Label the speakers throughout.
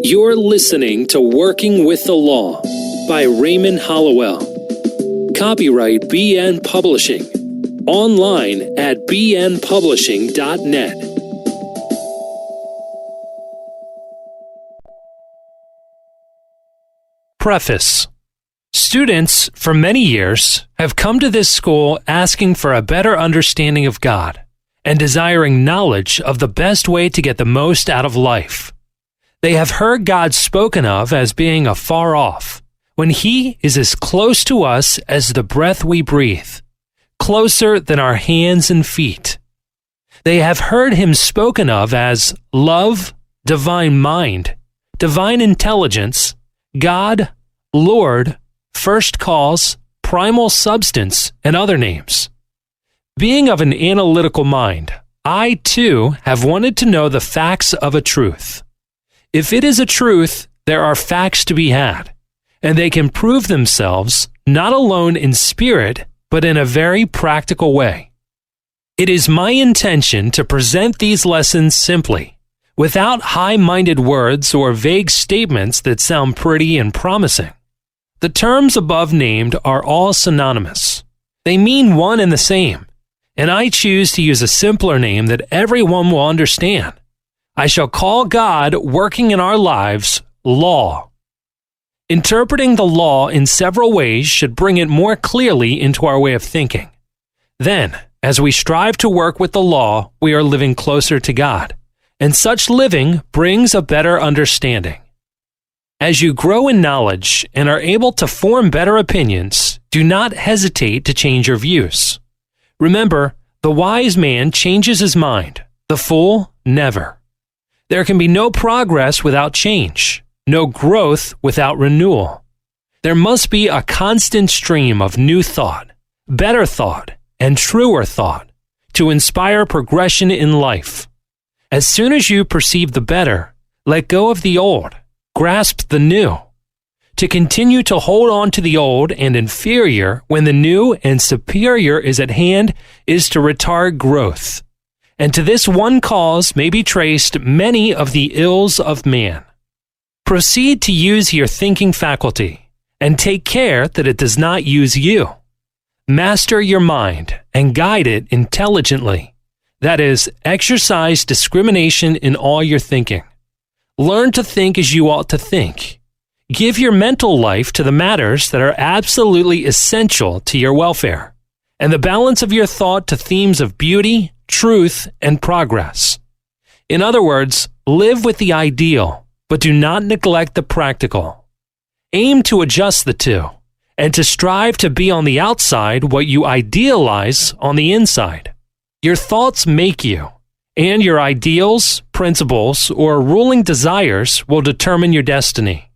Speaker 1: You're listening to Working with the Law by Raymond Holliwell. Copyright BN Publishing. Online at bnpublishing.net. Preface. Students, for many years, have come to this school asking for a better understanding of God and desiring knowledge of the best way to get the most out of life. They have heard God spoken of as being afar off, when He is as close to us as the breath we breathe, closer than our hands and feet. They have heard Him spoken of as love, divine mind, divine intelligence, God, Lord, first cause, primal substance, and other names. Being of an analytical mind, I, too, have wanted to know the facts of a truth. If it is a truth, there are facts to be had, and they can prove themselves not alone in spirit, but in a very practical way. It is my intention to present these lessons simply, without high-minded words or vague statements that sound pretty and promising. The terms above named are all synonymous. They mean one and the same, and I choose to use a simpler name that everyone will understand. I shall call God working in our lives law. Interpreting the law in several ways should bring it more clearly into our way of thinking. Then, as we strive to work with the law, we are living closer to God, and such living brings a better understanding. As you grow in knowledge and are able to form better opinions, do not hesitate to change your views. Remember, the wise man changes his mind, the fool never. There can be no progress without change, no growth without renewal. There must be a constant stream of new thought, better thought, and truer thought to inspire progression in life. As soon as you perceive the better, let go of the old. Grasp the new. To continue to hold on to the old and inferior when the new and superior is at hand is to retard growth. And to this one cause may be traced many of the ills of man. Proceed to use your thinking faculty, and take care that it does not use you. Master your mind and guide it intelligently. That is, exercise discrimination in all your thinking. Learn to think as you ought to think. Give your mental life to the matters that are absolutely essential to your welfare, and the balance of your thought to themes of beauty, truth, and progress. In other words, live with the ideal, but do not neglect the practical. Aim to adjust the two, and to strive to be on the outside what you idealize on the inside. Your thoughts make you, and your ideals, principles, or ruling desires will determine your destiny.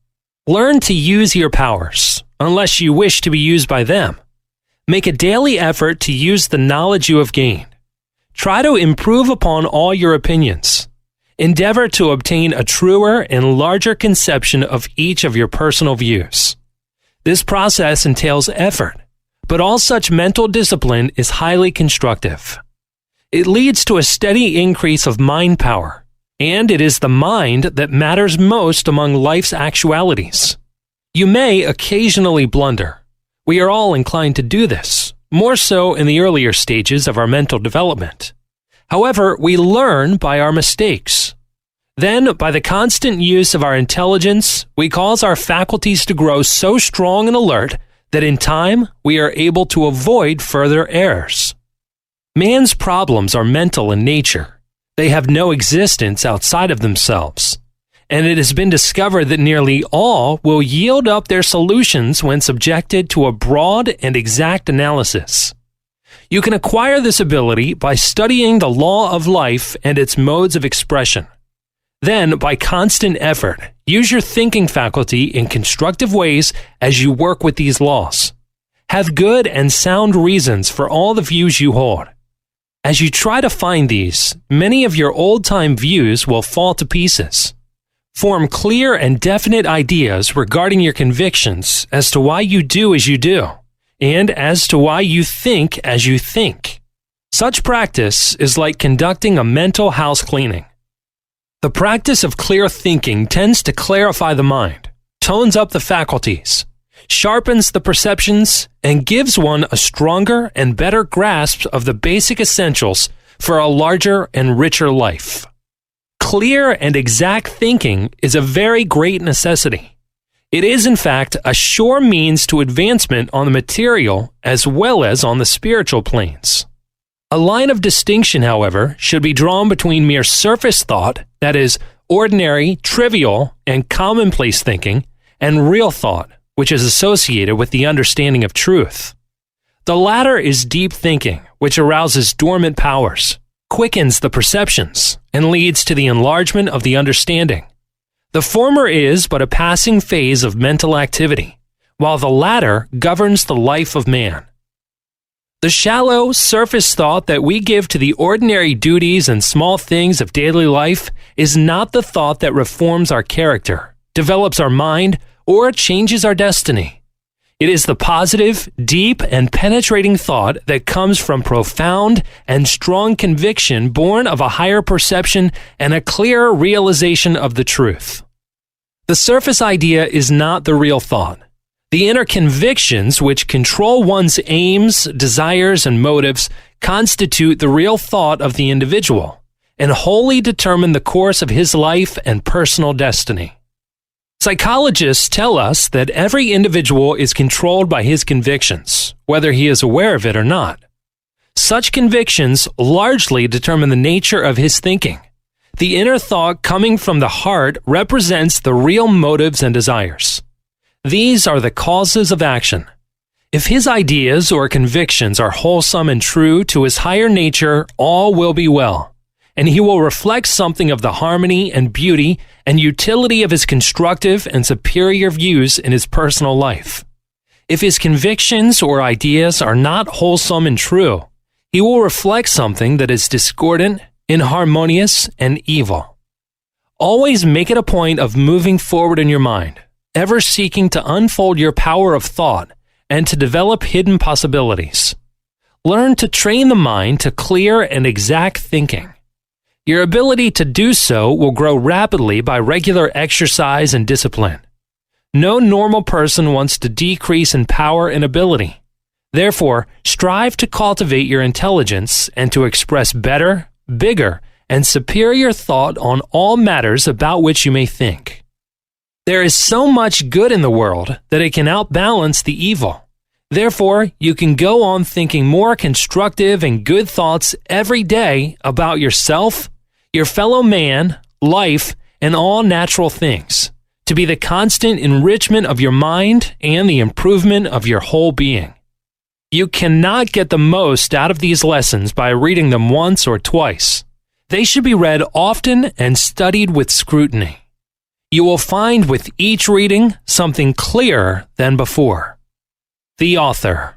Speaker 1: Learn to use your powers, unless you wish to be used by them. Make a daily effort to use the knowledge you have gained. Try to improve upon all your opinions. Endeavor to obtain a truer and larger conception of each of your personal views. This process entails effort, but all such mental discipline is highly constructive. It leads to a steady increase of mind power, and it is the mind that matters most among life's actualities. You may occasionally blunder. We are all inclined to do this, more so in the earlier stages of our mental development. However, we learn by our mistakes. Then, by the constant use of our intelligence, we cause our faculties to grow so strong and alert that in time we are able to avoid further errors. Man's problems are mental in nature. They have no existence outside of themselves. And it has been discovered that nearly all will yield up their solutions when subjected to a broad and exact analysis. You can acquire this ability by studying the law of life and its modes of expression. Then, by constant effort, use your thinking faculty in constructive ways as you work with these laws. Have good and sound reasons for all the views you hold. As you try to find these, many of your old-time views will fall to pieces. Form clear and definite ideas regarding your convictions as to why you do as you do, and as to why you think as you think. Such practice is like conducting a mental house cleaning. The practice of clear thinking tends to clarify the mind, tones up the faculties, sharpens the perceptions, and gives one a stronger and better grasp of the basic essentials for a larger and richer life. Clear and exact thinking is a very great necessity. It is, in fact, a sure means to advancement on the material as well as on the spiritual planes. A line of distinction, however, should be drawn between mere surface thought, that is, ordinary, trivial, and commonplace thinking, and real thought, which is associated with the understanding of truth. The latter is deep thinking, which arouses dormant powers, quickens the perceptions, and leads to the enlargement of the understanding. The former is but a passing phase of mental activity, while the latter governs the life of man. The shallow, surface thought that we give to the ordinary duties and small things of daily life is not the thought that reforms our character, develops our mind, or changes our destiny. It is the positive, deep, and penetrating thought that comes from profound and strong conviction born of a higher perception and a clearer realization of the truth. The surface idea is not the real thought. The inner convictions which control one's aims, desires, and motives constitute the real thought of the individual and wholly determine the course of his life and personal destiny. Psychologists tell us that every individual is controlled by his convictions, whether he is aware of it or not. Such convictions largely determine the nature of his thinking. The inner thought coming from the heart represents the real motives and desires. These are the causes of action. If his ideas or convictions are wholesome and true to his higher nature, all will be well, and he will reflect something of the harmony and beauty and utility of his constructive and superior views in his personal life. If his convictions or ideas are not wholesome and true, he will reflect something that is discordant, inharmonious, and evil. Always make it a point of moving forward in your mind, ever seeking to unfold your power of thought and to develop hidden possibilities. Learn to train the mind to clear and exact thinking. Your ability to do so will grow rapidly by regular exercise and discipline. No normal person wants to decrease in power and ability. Therefore, strive to cultivate your intelligence and to express better, bigger, and superior thought on all matters about which you may think. There is so much good in the world that it can outbalance the evil. Therefore, you can go on thinking more constructive and good thoughts every day about yourself, your fellow man, life, and all natural things, to be the constant enrichment of your mind and the improvement of your whole being. You cannot get the most out of these lessons by reading them once or twice. They should be read often and studied with scrutiny. You will find with each reading something clearer than before. The author.